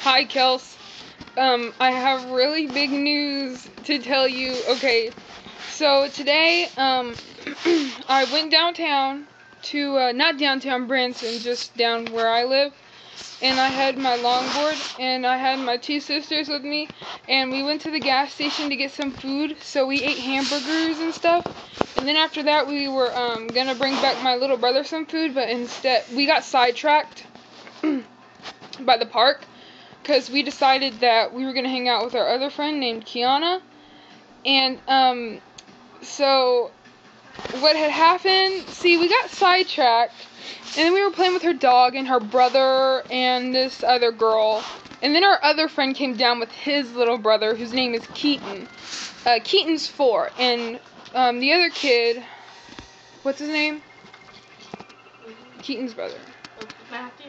Hi, Kels. I have really big news to tell you. Okay, so today, I went downtown to, not downtown Branson, just down where I live, and I had my longboard, and I had my two sisters with me, and we went to the gas station to get some food, so we ate hamburgers and stuff, and then after that, we were, gonna bring back my little brother some food, but instead, we got sidetracked by the park, because we decided that we were going to hang out with our other friend named Kiana, and, so, what had happened, see, we got sidetracked, and then we were playing with her dog and her brother and this other girl, and then our other friend came down with his little brother, whose name is Keaton. Keaton's 4, and, the other kid, what's his name? Keaton's brother.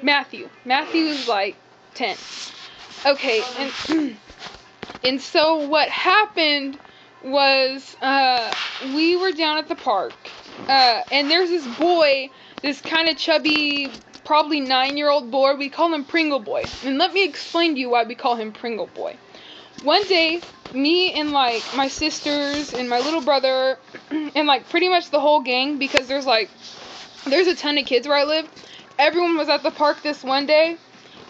Matthew. Matthew's like 10. Okay, and so what happened was, we were down at the park, and there's this boy, this kind of chubby, probably 9-year-old boy. We call him Pringleboy, and let me explain to you why we call him Pringleboy. One day, me and like my sisters and my little brother, and like pretty much the whole gang, because there's a ton of kids where I live. Everyone was at the park this one day,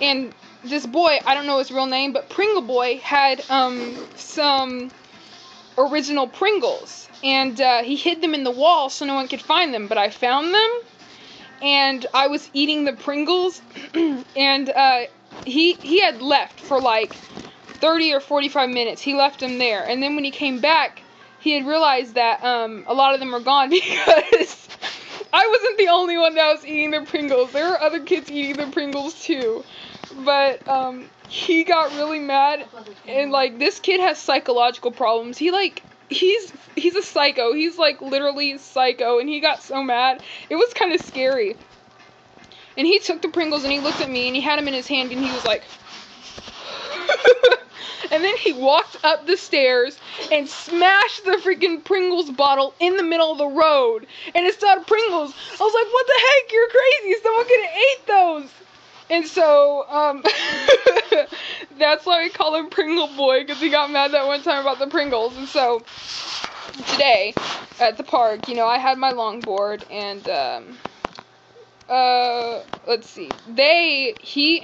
and this boy, I don't know his real name, but Pringleboy had some original Pringles, and he hid them in the wall so no one could find them, but I found them, and I was eating the Pringles, and he had left for like 30 or 45 minutes. He left them there, and then when he came back, he had realized that a lot of them were gone because I wasn't the only one that was eating the Pringles. There were other kids eating the Pringles too. But, he got really mad, and, like, this kid has psychological problems. He's a psycho. He's, like, literally psycho, and he got so mad. It was kind of scary. And he took the Pringles, and he looked at me, and he had them in his hand, and he was like... And then he walked up the stairs and smashed the freaking Pringles bottle in the middle of the road. And instead of Pringles, I was like, what the heck? You're crazy. Someone could have ate those. And so, that's why we call him Pringleboy, because he got mad that one time about the Pringles. And so, today, at the park, you know, I had my longboard, and, let's see, he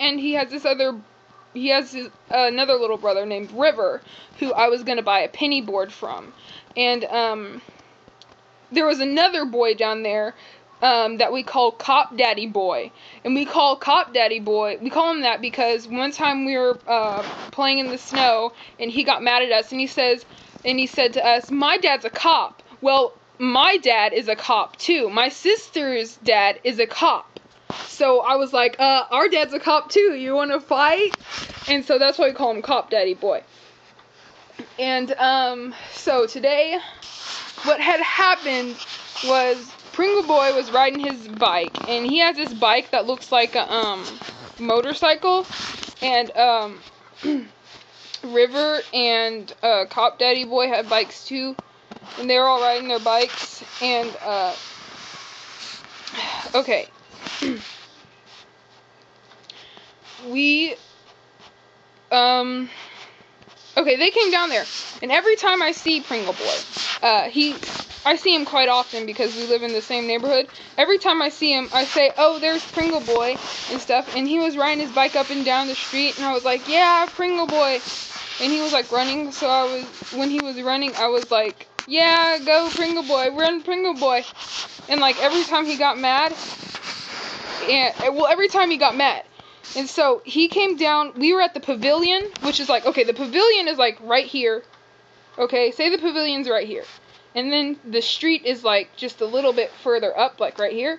has another little brother named River, who I was going to buy a penny board from. And, there was another boy down there, that we call Cop Daddy Boy. And we call Cop Daddy Boy, we call him that because one time we were, playing in the snow, and he got mad at us, and he said to us, my dad's a cop. Well, my dad is a cop too. My sister's dad is a cop. So I was like, our dad's a cop too. You want to fight? And so that's why we call him Cop Daddy Boy. And, so today, what had happened was, Pringleboy was riding his bike, and he has this bike that looks like a, motorcycle, and, River and, Cop Daddy Boy had bikes too, and they were all riding their bikes, and, okay, okay, they came down there, and every time I see Pringleboy, I see him quite often because we live in the same neighborhood. Every time I see him, I say, oh, there's Pringleboy and stuff, and he was riding his bike up and down the street, and I was like, yeah, Pringleboy, and he was like running, so when he was running, I was like, yeah, go Pringleboy, run Pringleboy, and like every time he got mad, and so he came down, we were at the pavilion, which is like, okay, the pavilion is like right here, okay, say the pavilion's right here. And then the street is like just a little bit further up, like right here.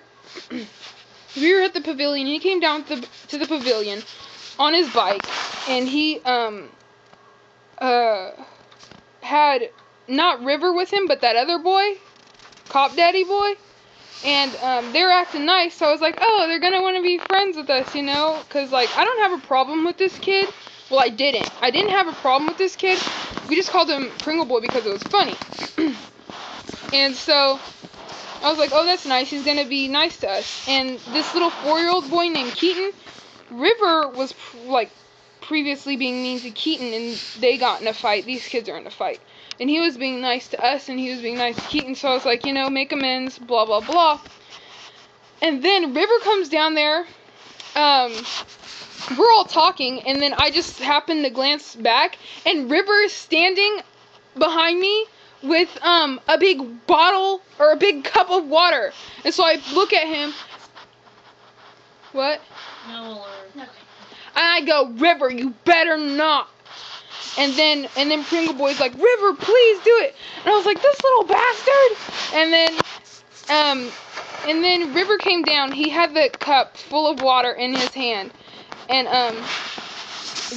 We were at the pavilion, and he came down to the pavilion on his bike, and he had not River with him, but that other boy, Cop Daddy Boy, and they were acting nice, so I was like, oh, they're gonna want to be friends with us, you know, because like I don't have a problem with this kid. Well, I didn't have a problem with this kid. We just called him Pringleboy because it was funny. And so, I was like, oh, that's nice, he's gonna be nice to us. And this little 4-year-old boy named Keaton, River was, like, previously being mean to Keaton, and they got in a fight. These kids are in a fight. And he was being nice to us, and he was being nice to Keaton, so I was like, make amends, blah, blah, blah. And then River comes down there, we're all talking, and then I just happen to glance back, and River is standing behind me with, a big bottle, or a big cup of water. And so I look at him. What? No, nothing. And I go, River, you better not. And then Pringleboy's like, River, please do it. And I was like, this little bastard. And then River came down. He had the cup full of water in his hand. And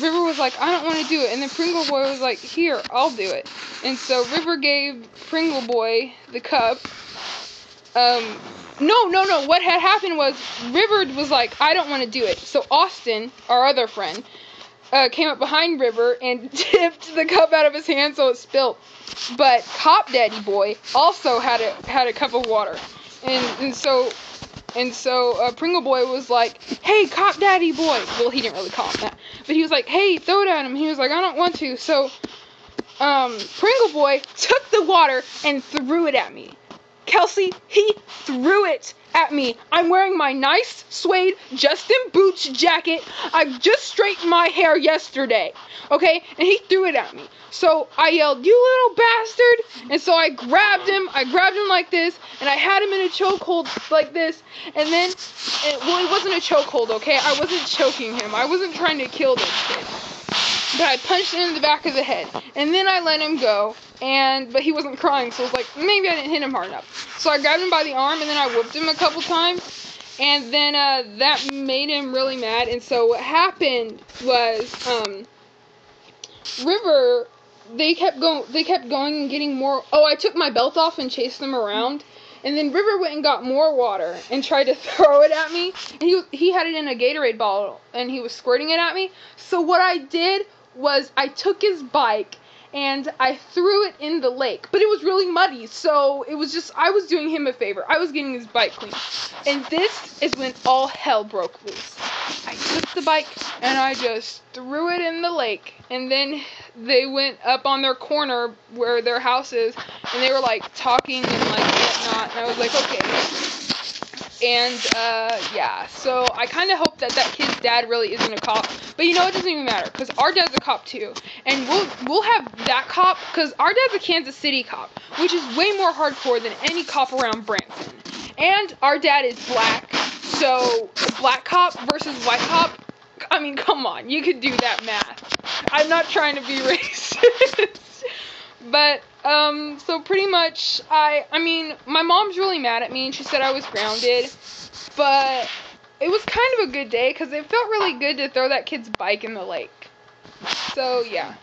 River was like, I don't want to do it. And then Pringleboy was like, here, I'll do it. And so River gave Pringleboy the cup. No. What had happened was River was like, I don't want to do it. So Austin, our other friend, came up behind River and tipped the cup out of his hand so it spilled. But Cop Daddy Boy also had a cup of water. And so Pringleboy was like, hey, Cop Daddy Boy. Well, he didn't really call him that. But he was like, hey, throw it at him. He was like, I don't want to. So Pringleboy took the water and threw it at me. Kelsey, he threw it at me. I'm wearing my nice suede Justin Boots jacket. I just straightened my hair yesterday. Okay? And he threw it at me. So I yelled, you little bastard. And so I grabbed him like this. And I had him in a chokehold like this. And then, it wasn't a chokehold, okay? I wasn't choking him. I wasn't trying to kill this kid. But I punched him in the back of the head. And then I let him go. But he wasn't crying, so I was like, maybe I didn't hit him hard enough. So I grabbed him by the arm, and then I whooped him a couple times. And then that made him really mad. And so what happened was, River, they kept going and getting more. Oh, I took my belt off and chased them around. And then River went and got more water and tried to throw it at me. And he had it in a Gatorade bottle, and he was squirting it at me. So what I did was I took his bike and I threw it in the lake. But it was really muddy, so it was just, I was doing him a favor. I was getting his bike clean. And this is when all hell broke loose. I took the bike and I just threw it in the lake. And then they went up on their corner where their house is, and they were like talking and like whatnot. And I was like, okay. And, yeah, so I kind of hope that kid's dad really isn't a cop. But, it doesn't even matter, because our dad's a cop, too. And we'll have that cop, because our dad's a Kansas City cop, which is way more hardcore than any cop around Branson. And our dad is black, so black cop versus white cop, I mean, come on, you could do that math. I'm not trying to be racist. But, so pretty much, I mean, my mom's really mad at me, and she said I was grounded, but it was kind of a good day, because it felt really good to throw that kid's bike in the lake. So, yeah.